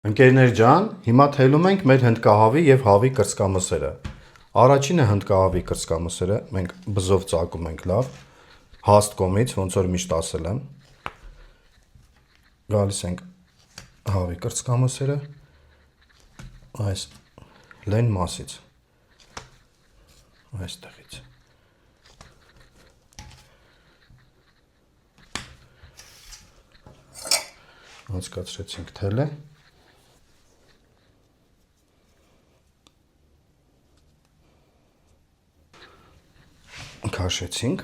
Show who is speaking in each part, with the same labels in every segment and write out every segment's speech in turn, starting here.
Speaker 1: Ընկերներ ջան, հիմա թելում ենք մեր հնդկահավի և հավի կրծքամսերը։ Առաջինը հնդկահավի կրծքամսերը մենք բզով ծակում ենք լավ, հաստ կողմից, ոնց որ միշտ ասել եմ։ Գալիս ենք հավի կրծքամսերը այս լայն մասից, այստեղից։ Անցկացրեցինք թելը։ Քաշեցինք։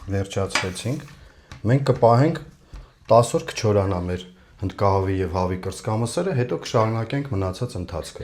Speaker 1: Վերջացրեցինք, մենք կպահենք 10 օր կչորանա մեր հնդկահավի և հավի կրծքամսերը, հետո կշարունակենք մնացած ընթացքը։